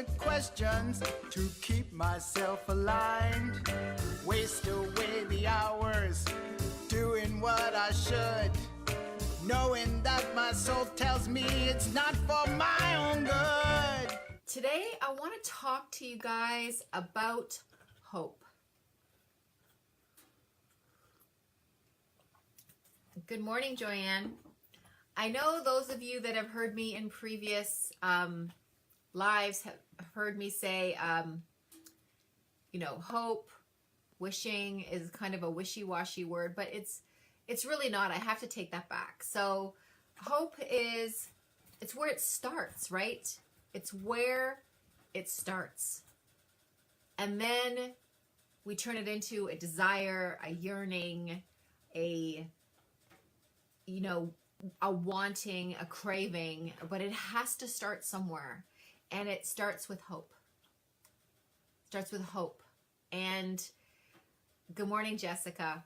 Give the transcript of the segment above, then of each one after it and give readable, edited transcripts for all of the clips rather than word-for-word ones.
the questions to keep myself aligned. Waste away the hours doing what I should, knowing that my soul tells me it's not for my own good. Today, I want to talk to you guys about hope. Good morning, Joanne. I know those of you that have heard me in previous lives have heard me say, hope, wishing is kind of a wishy-washy word, but it's really not. I have to take that back. So hope it's where it starts, right? It's where it starts. And then we turn it into a desire, a yearning, a wanting, a craving, but it has to start somewhere. And it starts with hope. Starts with hope. And good morning, Jessica.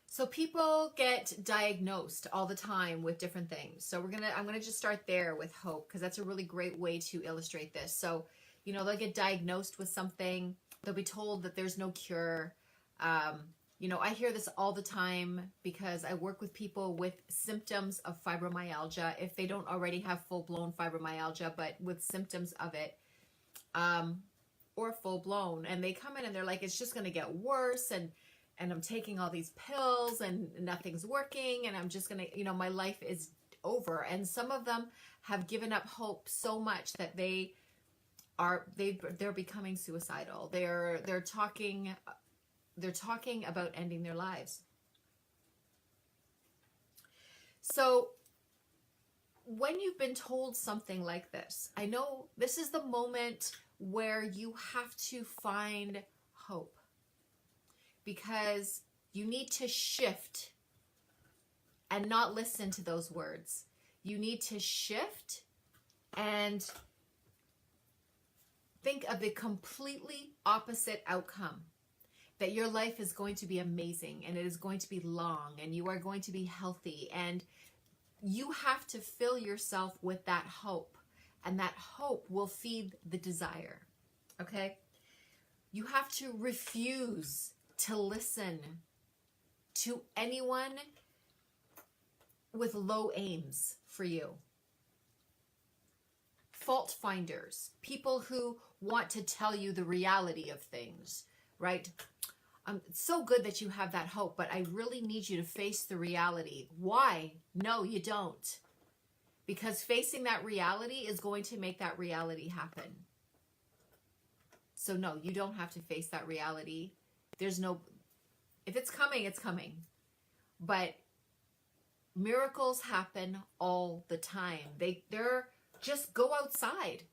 So people get diagnosed all the time with different things. So I'm gonna just start there with hope, because that's a really great way to illustrate this. So, they'll get diagnosed with something. They'll be told that there's no cure. I hear this all the time because I work with people with symptoms of fibromyalgia, if they don't already have full-blown fibromyalgia, but with symptoms of it, or full-blown. And they come in and they're like, it's just going to get worse, and I'm taking all these pills and nothing's working, and I'm just going to, my life is over. And some of them have given up hope so much that they're becoming suicidal. They're talking about ending their lives. So when you've been told something like this, I know this is the moment where you have to find hope, because you need to shift and not listen to those words. You need to shift and think of the completely opposite outcome. That your life is going to be amazing, and it is going to be long, and you are going to be healthy, and you have to fill yourself with that hope, and that hope will feed the desire, okay? You have to refuse to listen to anyone with low aims for you. Fault finders, people who want to tell you the reality of things, right? It's so good that you have that hope, but I really need you to face the reality. Why? No, you don't. Because facing that reality is going to make that reality happen. So no, you don't have to face that reality. If it's coming, it's coming. But miracles happen all the time. Just go outside.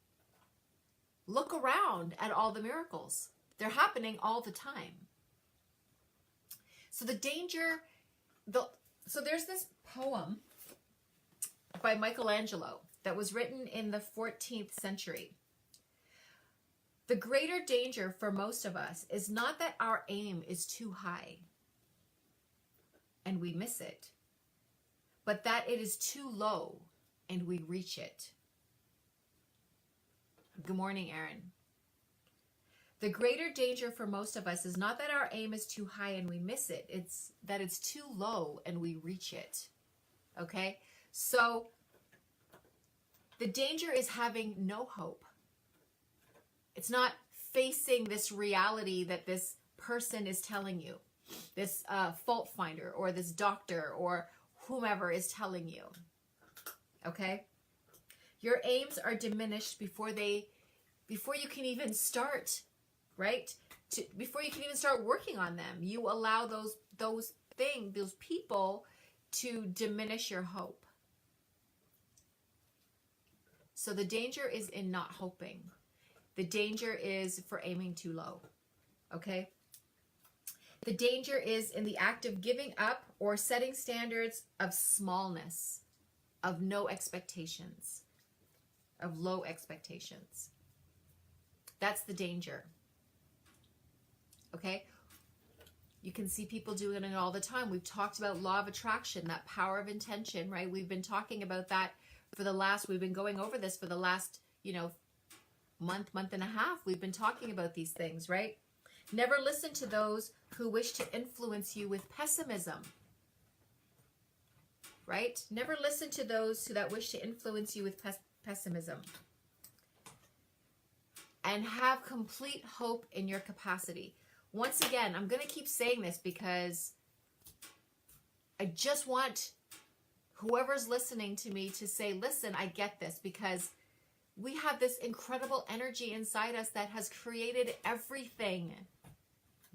Look around at all the miracles. They're happening all the time. So so there's this poem by Michelangelo that was written in the 14th century. The greater danger for most of us is not that our aim is too high and we miss it, but that it is too low and we reach it. Good morning, Aaron. The greater danger for most of us is not that our aim is too high and we miss it. It's that it's too low and we reach it. Okay? So the danger is having no hope. It's not facing this reality that this person is telling you, this fault finder or this doctor or whomever is telling you. Okay? Your aims are diminished before you can even start. Right? Before you can even start working on them, you allow those people to diminish your hope. So the danger is in not hoping. The danger is for aiming too low. Okay? The danger is in the act of giving up or setting standards of smallness, of no expectations, of low expectations. That's the danger. Okay? You can see people doing it all the time. We've talked about law of attraction, that power of intention, right? We've been talking about that we've been going over this for the last month and a half, we've been talking about these things, right? Never listen to those who wish to influence you with pessimism, right? Never listen to those that wish to influence you with pessimism. And have complete hope in your capacity. Once again, I'm going to keep saying this because I just want whoever's listening to me to say, listen, I get this, because we have this incredible energy inside us that has created everything.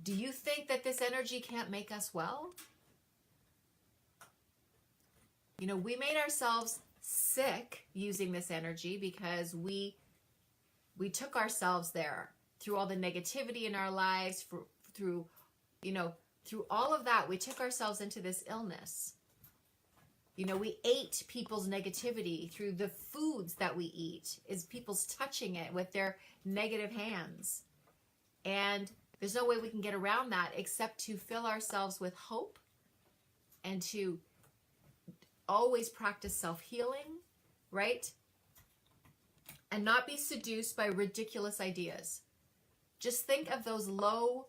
Do you think that this energy can't make us well? We made ourselves sick using this energy because we took ourselves there through all the negativity in our lives, through all of that. We took ourselves into this illness. We ate people's negativity through the foods that we eat, is people's touching it with their negative hands. And there's no way we can get around that except to fill ourselves with hope and to always practice self-healing, right? And not be seduced by ridiculous ideas. Just think of those low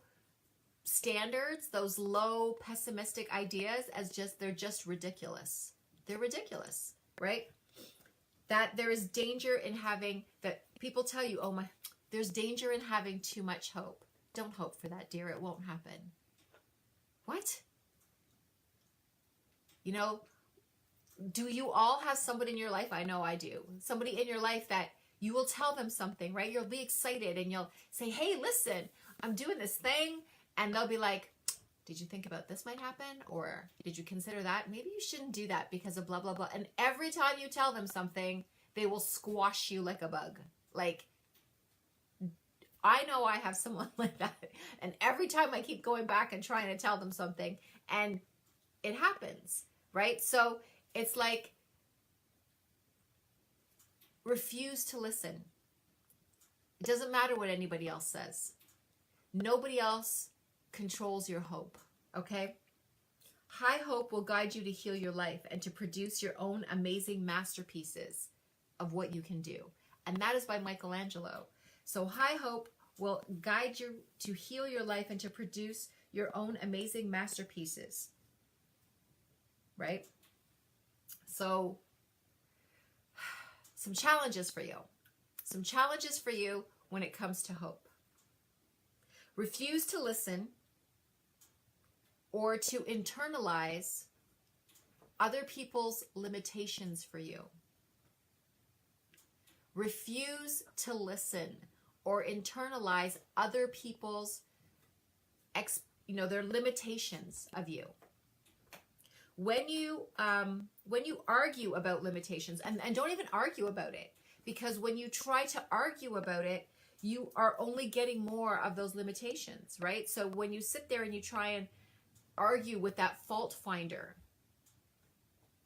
standards, those low pessimistic ideas as they're just ridiculous. They're ridiculous, right? That there is danger in having, that people tell you, there's danger in having too much hope. Don't hope for that, dear. It won't happen. What? Do you all have somebody in your life? I know I do. Somebody in your life that you will tell them something, right? You'll be excited and you'll say, hey, listen, I'm doing this thing. And they'll be like, did you think about this might happen? Or did you consider that? Maybe you shouldn't do that because of blah, blah, blah. And every time you tell them something, they will squash you like a bug. Like, I know I have someone like that. And every time I keep going back and trying to tell them something, and it happens, right? So it's like, refuse to listen. It doesn't matter what anybody else says. Nobody else controls your hope, okay? High hope will guide you to heal your life and to produce your own amazing masterpieces of what you can do. And that is by Michelangelo. So high hope will guide you to heal your life and to produce your own amazing masterpieces, right? So some challenges for you. Some challenges for you when it comes to hope. Refuse to listen or to internalize other people's limitations for you. Refuse to listen or internalize other people's their limitations of you. When you argue about limitations, and don't even argue about it, because when you try to argue about it, you are only getting more of those limitations, right? So when you sit there and you try and argue with that fault finder,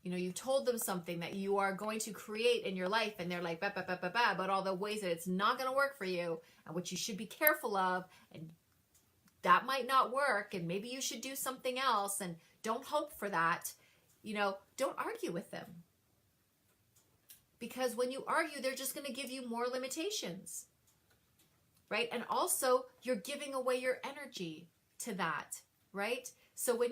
you've told them something that you are going to create in your life, and they're like, about all the ways that it's not going to work for you, and what you should be careful of, and that might not work, and maybe you should do something else, and don't hope for that. Don't argue with them. Because when you argue, they're just going to give you more limitations, right? And also, you're giving away your energy to that, right? So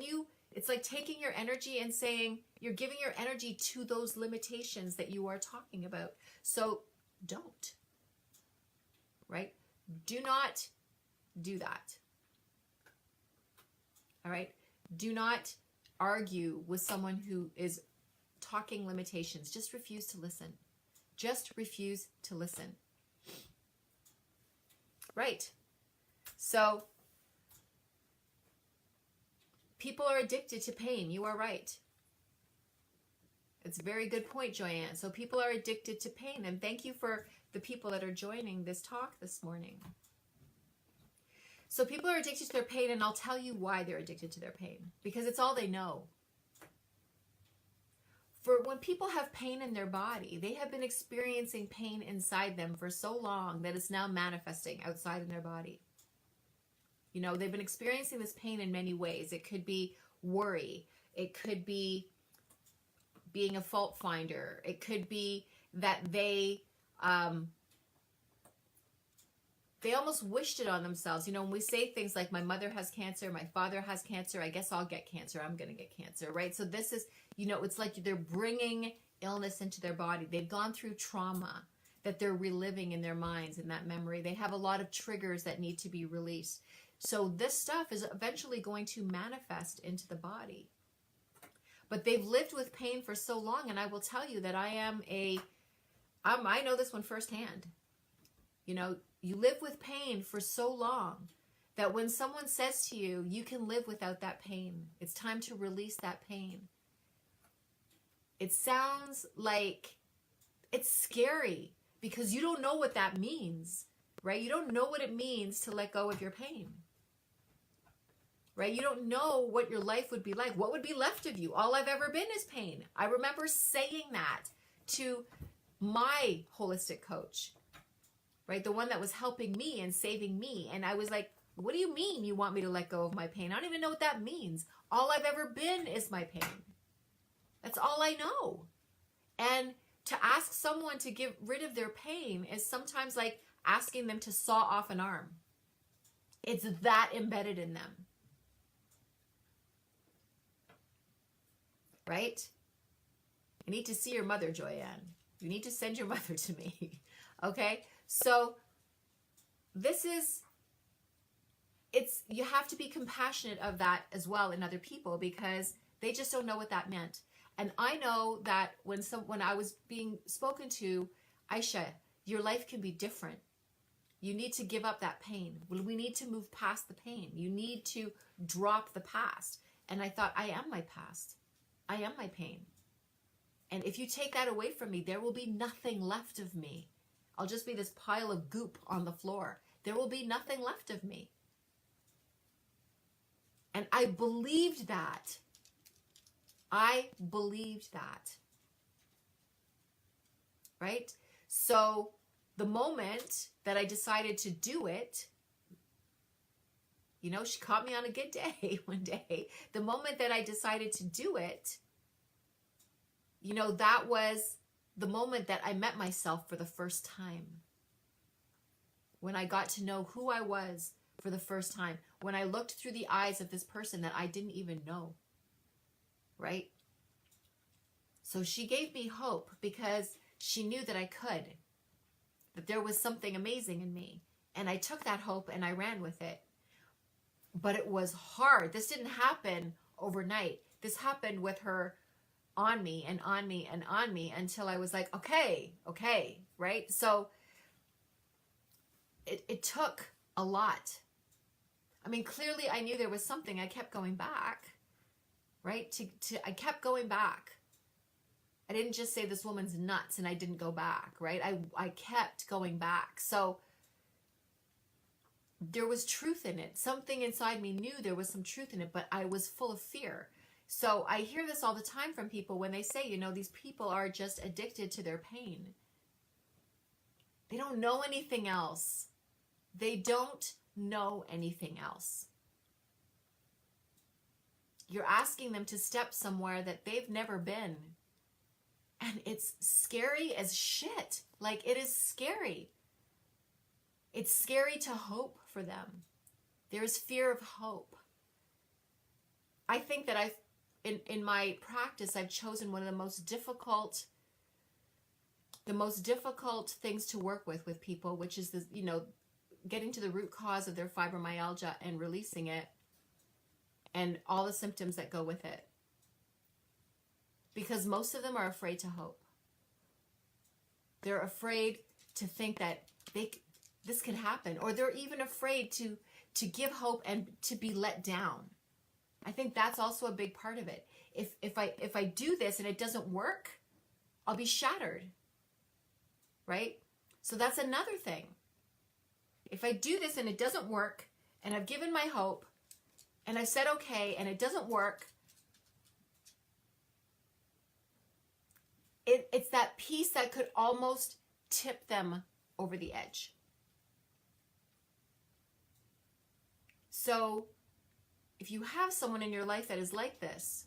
it's like taking your energy and saying, you're giving your energy to those limitations that you are talking about. So don't, right? Do not do that. All right? Do not argue with someone who is talking limitations. Just refuse to listen. Just refuse to listen. Right. So, people are addicted to pain. You are right. It's a very good point, Joanne. So people are addicted to pain. And thank you for the people that are joining this talk this morning. So people are addicted to their pain, and I'll tell you why they're addicted to their pain. Because it's all they know. For when people have pain in their body, they have been experiencing pain inside them for so long that it's now manifesting outside in their body. They've been experiencing this pain in many ways. It could be worry. It could be being a fault finder. It could be that they they almost wished it on themselves. You know, when we say things like, my mother has cancer, my father has cancer, I guess I'll get cancer, I'm going to get cancer, right? So this is, you know, it's like they're bringing illness into their body. They've gone through trauma that they're reliving in their minds, in that memory. They have a lot of triggers that need to be released. So this stuff is eventually going to manifest into the body. But they've lived with pain for so long, and I will tell you that I know this one firsthand. You know, you live with pain for so long that when someone says to you, you can live without that pain, it's time to release that pain. It sounds like it's scary because you don't know what that means, right? You don't know what it means to let go of your pain, right? You don't know what your life would be like. What would be left of you? All I've ever been is pain. I remember saying that to my holistic coach, right? The one that was helping me and saving me. And I was like, what do you mean you want me to let go of my pain? I don't even know what that means. All I've ever been is my pain. That's all I know. And to ask someone to get rid of their pain is sometimes like asking them to saw off an arm. It's that embedded in them. Right? I need to see your mother, Joyanne. You need to send your mother to me. Okay? So you have to be compassionate of that as well in other people, because they just don't know what that meant. And I know that when I was being spoken to, Aisha, your life can be different. You need to give up that pain. We need to move past the pain. You need to drop the past. And I thought, I am my past. I am my pain. And if you take that away from me, there will be nothing left of me. I'll just be this pile of goop on the floor. There will be nothing left of me. And I believed that. I believed that. Right? So the moment that I decided to do it, you know, she caught me on a good day one day. The moment that I decided to do it, you know, that was the moment that I met myself for the first time. When I got to know who I was for the first time. When I looked through the eyes of this person that I didn't even know. Right? So she gave me hope because she knew that I could. That there was something amazing in me. And I took that hope and I ran with it. But it was hard. This didn't happen overnight. This happened with her on me and on me and on me until I was like, okay, right? So it took a lot. I mean, clearly I knew there was something. I kept going back, right? I kept going back. I didn't just say this woman's nuts and I didn't go back, right? I kept going back. So there was truth in it. Something inside me knew there was some truth in it, but I was full of fear. So I hear this all the time from people when they say, you know, these people are just addicted to their pain. They don't know anything else. They don't know anything else. You're asking them to step somewhere that they've never been. And it's scary as shit. Like, it is scary. It's scary to hope for them. There's fear of hope. I think that in my practice, I've chosen one of the most difficult things to work with people, which is this, you know, getting to the root cause of their fibromyalgia and releasing it and all the symptoms that go with it. Because most of them are afraid to hope. They're afraid to think that this can happen, or they're even afraid to give hope and to be let down. I think that's also a big part of it. If I do this and it doesn't work, I'll be shattered. Right? So that's another thing. If I do this and it doesn't work, and I've given my hope, and I said okay, and it doesn't work, it's that piece that could almost tip them over the edge. So if you have someone in your life that is like this,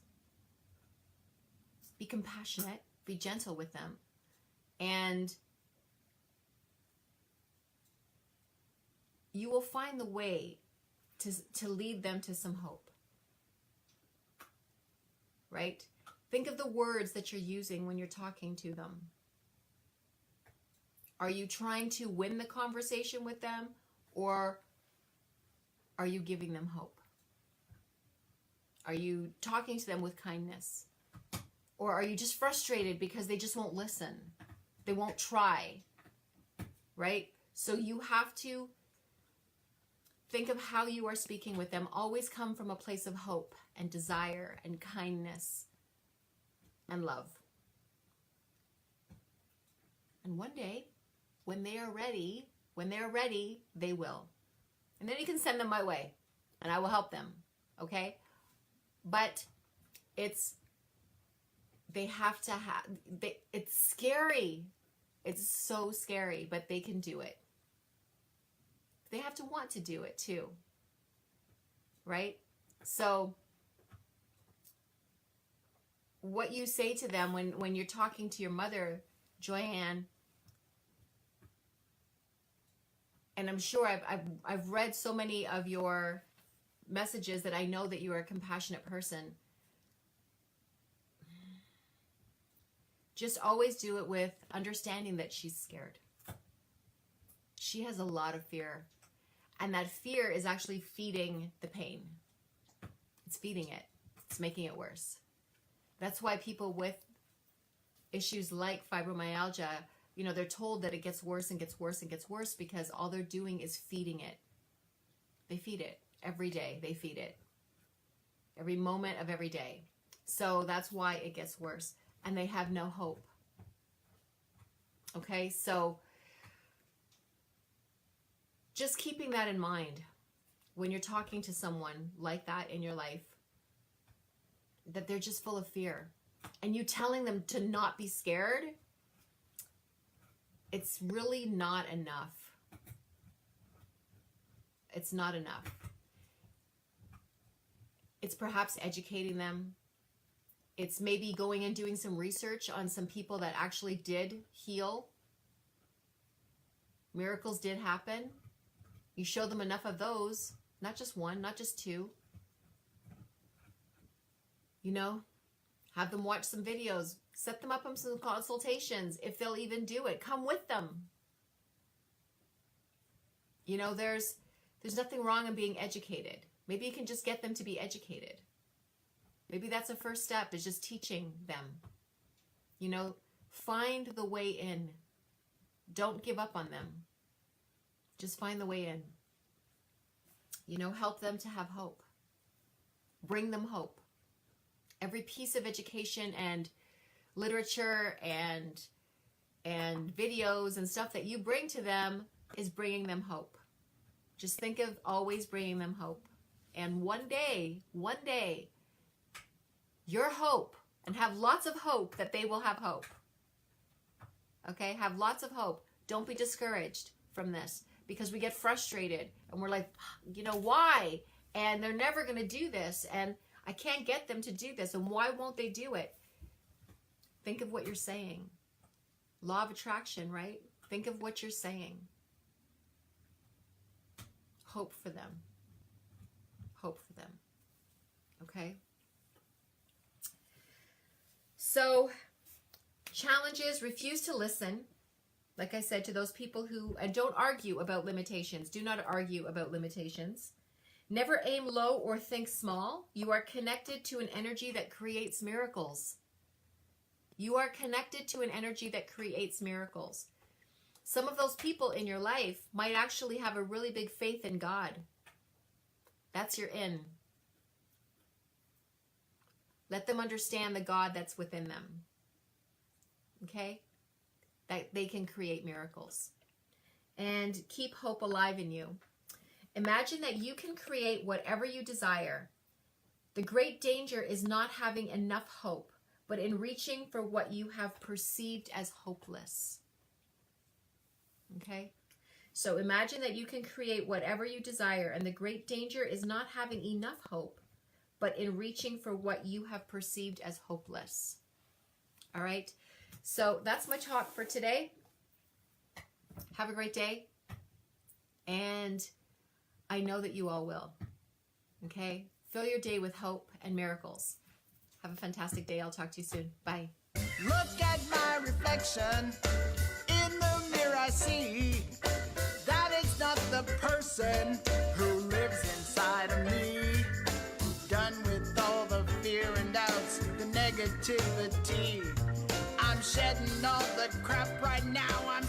be compassionate, be gentle with them, and you will find the way to lead them to some hope. Right? Think of the words that you're using when you're talking to them. Are you trying to win the conversation with them, or are you giving them hope? Are you talking to them with kindness? Or are you just frustrated because they just won't listen? They won't try, right? So you have to think of how you are speaking with them. Always come from a place of hope and desire and kindness and love. And one day, when they are ready, they will. And then you can send them my way, and I will help them, okay? But it's scary. It's so scary, but they can do it. They have to want to do it too, right? So what you say to them when you're talking to your mother, Joyanne, and I'm sure I've read so many of your messages that I know that you are a compassionate person. Just always do it with understanding that she's scared. She has a lot of fear. And that fear is actually feeding the pain. It's feeding it. It's making it worse. That's why people with issues like fibromyalgia, they're told that it gets worse and gets worse and gets worse because all they're doing is feeding it. They feed it every day. They feed it every moment of every day. So that's why it gets worse. And they have no hope. Okay, so just keeping that in mind when you're talking to someone like that in your life, that they're just full of fear, and you telling them to not be scared, it's really not enough. It's not enough. It's perhaps educating them. It's maybe going and doing some research on some people that actually did heal. Miracles did happen. You show them enough of those, not just one, not just two. Have them watch some videos, set them up on some consultations if they'll even do it. Come with them. There's nothing wrong in being educated. Maybe you can just get them to be educated. Maybe that's a first step, is just teaching them. Find the way in. Don't give up on them. Just find the way in. Help them to have hope. Bring them hope. Every piece of education and literature and videos and stuff that you bring to them is bringing them hope. Just think of always bringing them hope. And one day, your hope, and have lots of hope that they will have hope. Okay? Have lots of hope. Don't be discouraged from this, because we get frustrated and we're like, why? And they're never going to do this, and I can't get them to do this, and why won't they do it? Think of what you're saying. Law of attraction, right? Think of what you're saying. Hope for them. Hope for them. Okay? So, challenges: refuse to listen. Like I said, to those people who, and don't argue about limitations. Do not argue about limitations. Never aim low or think small. You are connected to an energy that creates miracles. You are connected to an energy that creates miracles. Some of those people in your life might actually have a really big faith in God. That's your in. Let them understand the God that's within them. Okay? That they can create miracles. And keep hope alive in you. Imagine that you can create whatever you desire. The great danger is not having enough hope, but in reaching for what you have perceived as hopeless. Okay? So imagine that you can create whatever you desire, and the great danger is not having enough hope, but in reaching for what you have perceived as hopeless. All right? So that's my talk for today. Have a great day. And I know that you all will. Okay? Fill your day with hope and miracles. Have a fantastic day. I'll talk to you soon. Bye. Look at my reflection in the mirror. I see that it's not the person who lives inside of me. Done with all the fear and doubts, the negativity. I'm shedding all the crap right now. I'm